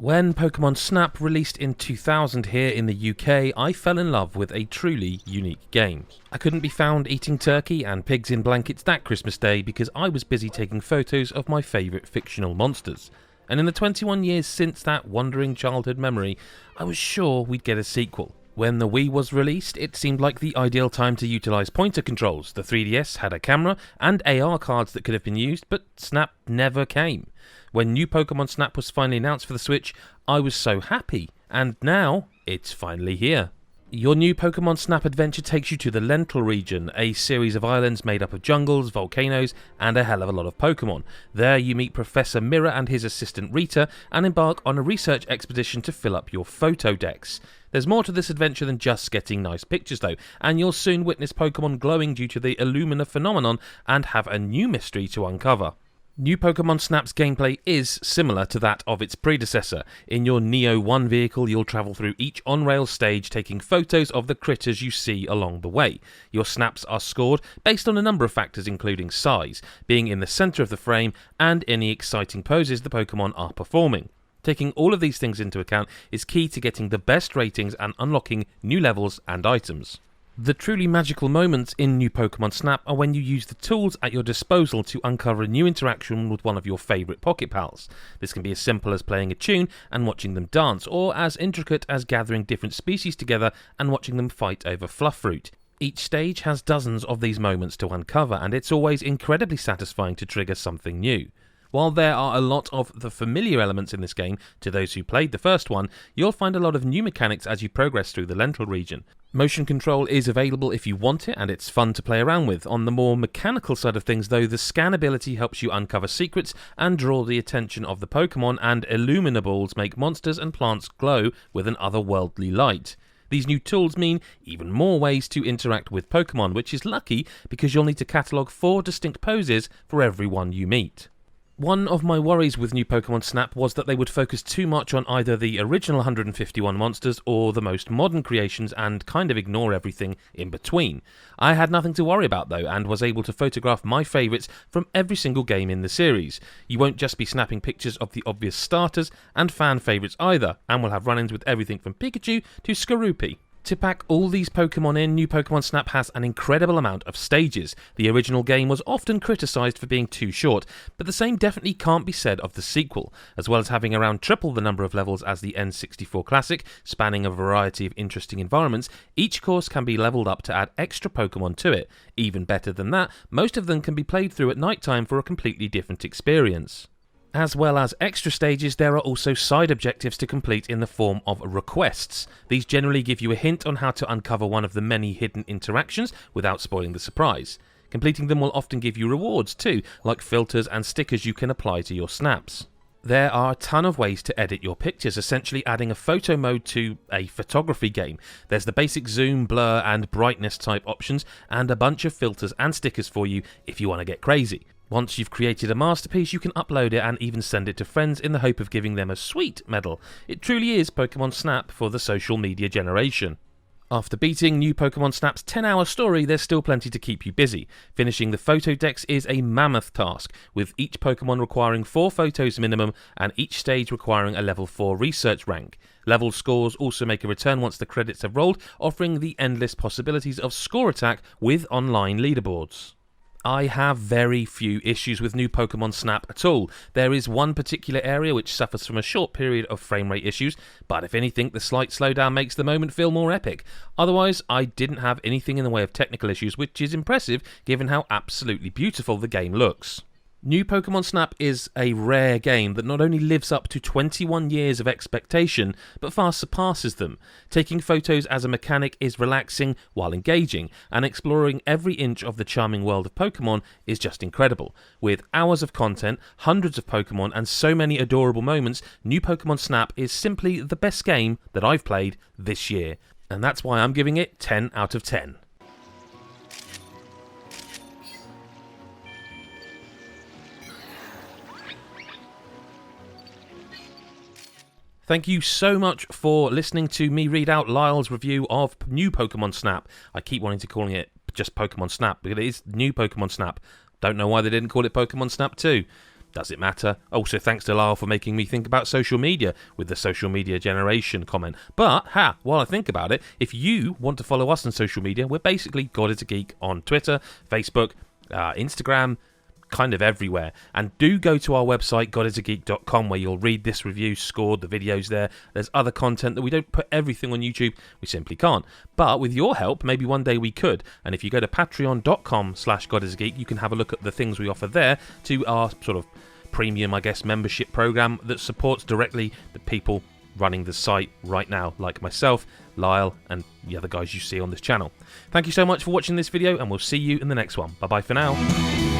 When Pokemon Snap released in 2000 here in the UK, I fell in love with a truly unique game. I couldn't be found eating turkey and pigs in blankets that Christmas Day because I was busy taking photos of my favourite fictional monsters. And in the 21 years since that wandering childhood memory, I was sure we'd get a sequel. When the Wii was released, it seemed like the ideal time to utilise pointer controls. The 3DS had a camera and AR cards that could have been used, but Snap never came. When new Pokemon Snap was finally announced for the Switch, I was so happy, and now it's finally here. Your new Pokemon Snap adventure takes you to the Lental region, a series of islands made up of jungles, volcanoes, and a hell of a lot of Pokemon. There you meet Professor Mirror and his assistant Rita, and embark on a research expedition to fill up your photo decks. There's more to this adventure than just getting nice pictures though, and you'll soon witness Pokemon glowing due to the Illumina phenomenon and have a new mystery to uncover. New Pokemon Snap's gameplay is similar to that of its predecessor. In your Neo 1 vehicle, you'll travel through each on-rail stage taking photos of the critters you see along the way. Your snaps are scored based on a number of factors including size, being in the centre of the frame, and any exciting poses the Pokemon are performing. Taking all of these things into account is key to getting the best ratings and unlocking new levels and items. The truly magical moments in new Pokemon Snap are when you use the tools at your disposal to uncover a new interaction with one of your favourite Pocket Pals. This can be as simple as playing a tune and watching them dance, or as intricate as gathering different species together and watching them fight over fluff fruit. Each stage has dozens of these moments to uncover, and it's always incredibly satisfying to trigger something new. While there are a lot of the familiar elements in this game to those who played the first one, you'll find a lot of new mechanics as you progress through the Lental region. Motion control is available if you want it, and it's fun to play around with. On the more mechanical side of things though, the scan ability helps you uncover secrets and draw the attention of the Pokemon, and Illumina balls make monsters and plants glow with an otherworldly light. These new tools mean even more ways to interact with Pokemon, which is lucky because you'll need to catalogue 4 distinct poses for every one you meet. One of my worries with new Pokemon Snap was that they would focus too much on either the original 151 monsters or the most modern creations and kind of ignore everything in between. I had nothing to worry about though, and was able to photograph my favourites from every single game in the series. You won't just be snapping pictures of the obvious starters and fan favourites either, and we'll have run-ins with everything from Pikachu to Skorupi. To pack all these Pokemon in, new Pokemon Snap has an incredible amount of stages. The original game was often criticised for being too short, but the same definitely can't be said of the sequel. As well as having around triple the number of levels as the N64 Classic, spanning a variety of interesting environments, each course can be levelled up to add extra Pokemon to it. Even better than that, most of them can be played through at night time for a completely different experience. As well as extra stages, there are also side objectives to complete in the form of requests. These generally give you a hint on how to uncover one of the many hidden interactions without spoiling the surprise. Completing them will often give you rewards too, like filters and stickers you can apply to your snaps. There are a ton of ways to edit your pictures, essentially adding a photo mode to a photography game. There's the basic zoom, blur and brightness type options, and a bunch of filters and stickers for you if you want to get crazy. Once you've created a masterpiece, you can upload it and even send it to friends in the hope of giving them a sweet medal. It truly is Pokemon Snap for the social media generation. After beating new Pokemon Snap's 10-hour story, there's still plenty to keep you busy. Finishing the photo decks is a mammoth task, with each Pokemon requiring 4 photos minimum and each stage requiring a level 4 research rank. Level scores also make a return once the credits have rolled, offering the endless possibilities of score attack with online leaderboards. I have very few issues with new Pokemon Snap at all. There is one particular area which suffers from a short period of frame rate issues, but if anything, the slight slowdown makes the moment feel more epic. Otherwise, I didn't have anything in the way of technical issues, which is impressive given how absolutely beautiful the game looks. New Pokemon Snap is a rare game that not only lives up to 21 years of expectation, but far surpasses them. Taking photos as a mechanic is relaxing while engaging, and exploring every inch of the charming world of Pokemon is just incredible. With hours of content, hundreds of Pokemon, and so many adorable moments, New Pokemon Snap is simply the best game that I've played this year. And that's why I'm giving it 10 out of 10. Thank you so much for listening to me read out Lyle's review of new Pokemon Snap. I keep wanting to call it just Pokemon Snap, because it is new Pokemon Snap. Don't know why they didn't call it Pokemon Snap 2. Does it matter? Also, thanks to Lyle for making me think about social media with the social media generation comment. But, while I think about it, if you want to follow us on social media, we're basically God is a Geek on Twitter, Facebook, Instagram, kind of everywhere. And do go to our website, godisageek.com, where you'll read this review, scored, the videos there. There's other content that we don't put everything on YouTube. We simply can't. But with your help, maybe one day we could. And if you go to patreon.com/godisageek, you can have a look at the things we offer there to our sort of premium, I guess, membership program that supports directly the people running the site right now, like myself, Lyle, and the other guys you see on this channel. Thank you so much for watching this video, and we'll see you in the next one. Bye-bye for now.